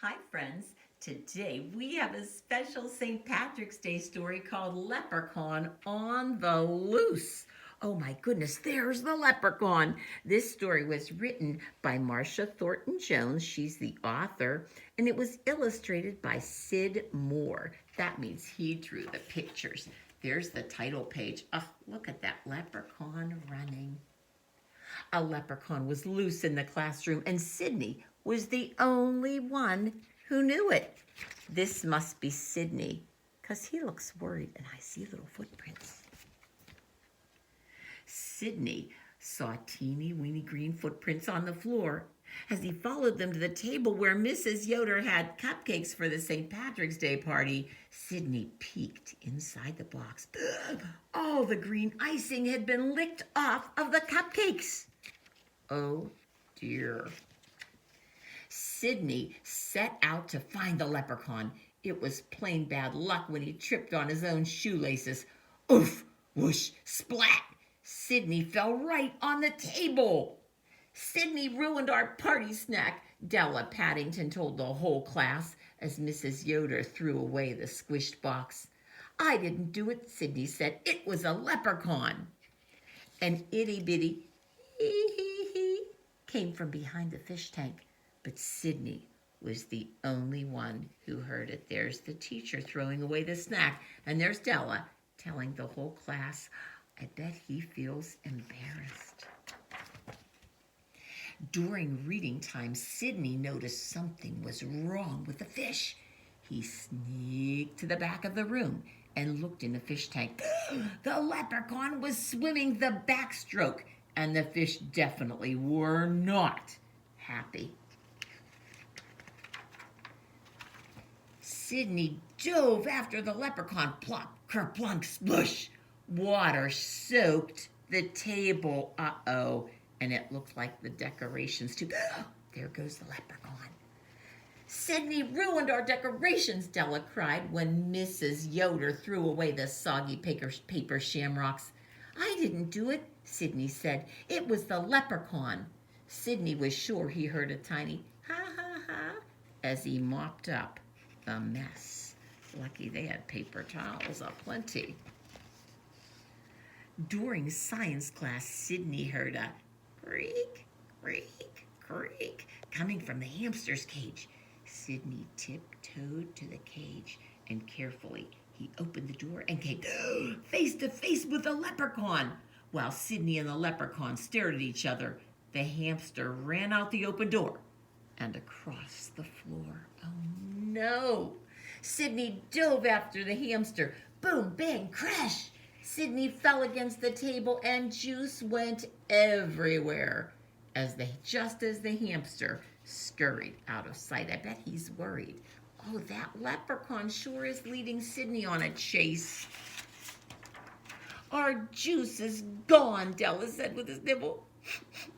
Hi, friends. Today we have a special St. Patrick's Day story called Leprechaun on the Loose. Oh my goodness, there's the leprechaun. This story was written by Marcia Thornton Jones. She's the author, and it was illustrated by Sid Moore. That means he drew the pictures. There's the title page. Oh, look at that leprechaun running. A leprechaun was loose in the classroom, and Sydney was the only one who knew it. This must be Sydney, 'cause he looks worried, and I see little footprints. Sydney saw teeny weeny green footprints on the floor. As he followed them to the table where Mrs. Yoder had cupcakes for the St. Patrick's Day party, Sydney peeked inside the box. All the green icing had been licked off of the cupcakes. Oh dear. Sydney set out to find the leprechaun. It was plain bad luck when he tripped on his own shoelaces. Oof, whoosh, splat! Sydney fell right on the table. Sydney ruined our party snack, Della Paddington told the whole class as Mrs. Yoder threw away the squished box. I didn't do it, Sydney said. It was a leprechaun. An itty bitty hee hee hee came from behind the fish tank, but Sydney was the only one who heard it. There's the teacher throwing away the snack, and there's Della telling the whole class, I bet he feels embarrassed. During reading time, Sydney noticed something was wrong with the fish. He sneaked to the back of the room and looked in the fish tank. The leprechaun was swimming the backstroke, and the fish definitely were not happy. Sydney dove after the leprechaun. Plop, kerplunk, splush. Water soaked the table. Uh-oh. And it looked like the decorations too. There goes the leprechaun. Sydney ruined our decorations, Della cried when Mrs. Yoder threw away the soggy paper shamrocks. I didn't do it, Sydney said. It was the leprechaun. Sydney was sure he heard a tiny ha ha ha as he mopped up the mess. Lucky they had paper towels aplenty. During science class, Sydney heard a creak, creak, creak coming from the hamster's cage. Sydney tiptoed to the cage and carefully he opened the door and came face to face with the leprechaun. While Sydney and the leprechaun stared at each other, the hamster ran out the open door and across the floor. Oh no! Sydney dove after the hamster. Boom, bang, crash! Sydney fell against the table and juice went everywhere just as the hamster scurried out of sight. I bet he's worried. Oh, that leprechaun sure is leading Sydney on a chase. Our juice is gone, Della said with a nibble.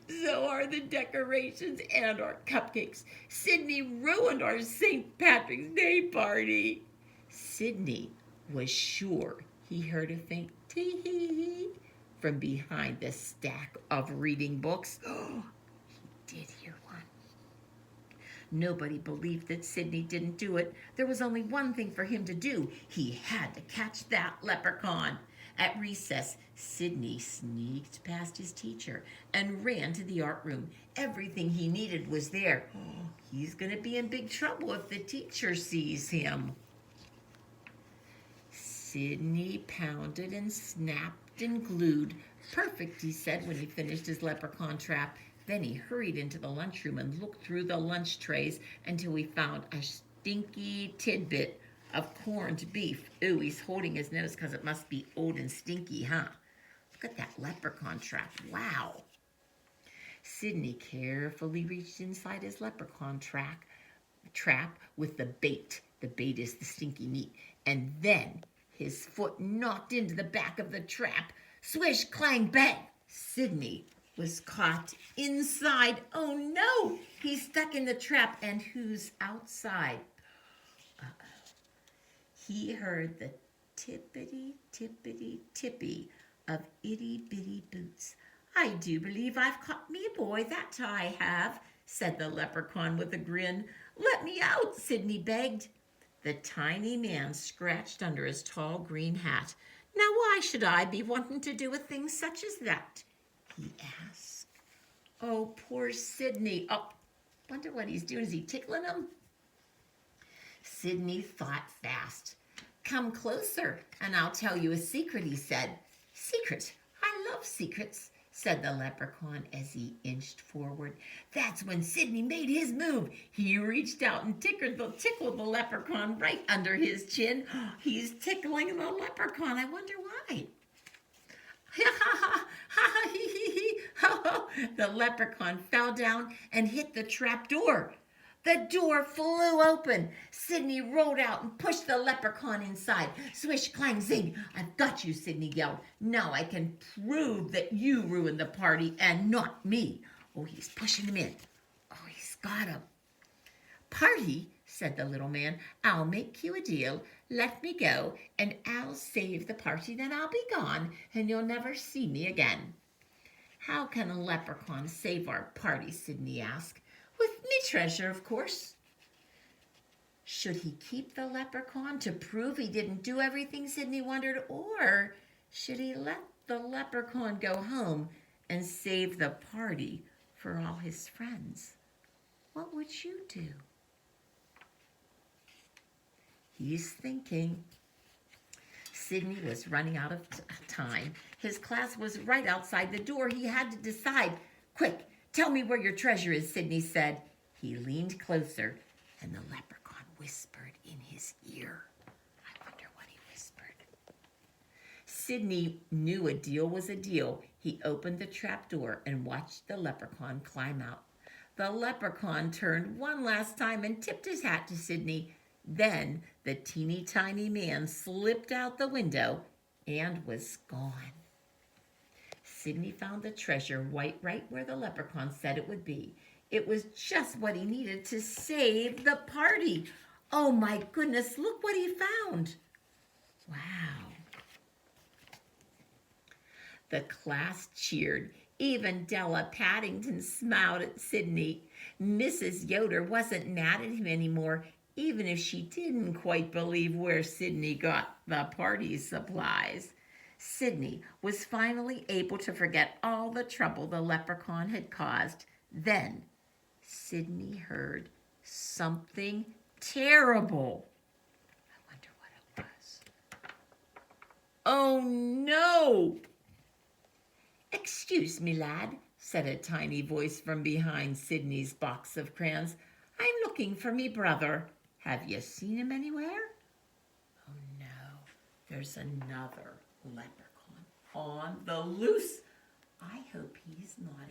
So are the decorations and our cupcakes. Sydney ruined our St. Patrick's Day party. Sydney was sure he heard a faint tee-hee-hee from behind the stack of reading books. Oh, he did hear one. Nobody believed that Sydney didn't do it. There was only one thing for him to do. He had to catch that leprechaun. At recess, Sydney sneaked past his teacher and ran to the art room. Everything he needed was there. Oh, he's going to be in big trouble if the teacher sees him. Sydney pounded and snapped and glued. Perfect, he said when he finished his leprechaun trap. Then he hurried into the lunchroom and looked through the lunch trays until he found a stinky tidbit of corned beef. Ooh, he's holding his nose because it must be old and stinky, huh? Look at that leprechaun trap. Wow. Sydney carefully reached inside his leprechaun trap with the bait. The bait is the stinky meat. And then his foot knocked into the back of the trap. Swish, clang, bang. Sydney was caught inside. Oh no, he's stuck in the trap. And who's outside? Uh-oh. He heard the tippity, tippity, tippy of itty bitty boots. I do believe I've caught me a boy, that I have, said the leprechaun with a grin. Let me out, Sidney begged. The tiny man scratched under his tall green hat. Now, why should I be wanting to do a thing such as that? He asked. Oh, poor Sidney. Oh, wonder what he's doing. Is he tickling him? Sidney thought fast. Come closer, and I'll tell you a secret, he said. Secret? I love secrets, said the leprechaun as he inched forward. That's when Sidney made his move. He reached out and tickled the leprechaun right under his chin. He's tickling the leprechaun. I wonder why. The leprechaun fell down and hit the trap door. The door flew open. Sidney rolled out and pushed the leprechaun inside. Swish, clang, zing. I've got you, Sidney yelled. Now I can prove that you ruined the party and not me. Oh, he's pushing him in. Oh, he's got him. Party, said the little man. I'll make you a deal. Let me go, and I'll save the party. Then I'll be gone, and you'll never see me again. How can a leprechaun save our party? Sidney asked. With me treasure, of course. Should he keep the leprechaun to prove he didn't do everything, Sidney wondered, or should he let the leprechaun go home and save the party for all his friends? What would you do? He's thinking. Sidney was running out of time. His class was right outside the door. He had to decide. Quick, tell me where your treasure is, Sidney said. He leaned closer, and the leprechaun whispered in his ear. I wonder what he whispered. Sidney knew a deal was a deal. He opened the trap door and watched the leprechaun climb out. The leprechaun turned one last time and tipped his hat to Sidney. Then the teeny tiny man slipped out the window and was gone. Sidney found the treasure right where the leprechaun said it would be. It was just what he needed to save the party. Oh my goodness, look what he found. Wow. The class cheered. Even Della Paddington smiled at Sidney. Mrs. Yoder wasn't mad at him anymore, even if she didn't quite believe where Sidney got the party supplies. Sidney was finally able to forget all the trouble the leprechaun had caused. Then Sidney heard something terrible. I wonder what it was. Oh no! Excuse me, lad, said a tiny voice from behind Sidney's box of crayons. I'm looking for me brother. Have you seen him anywhere? Oh no, there's another leprechaun on the loose. I hope he's not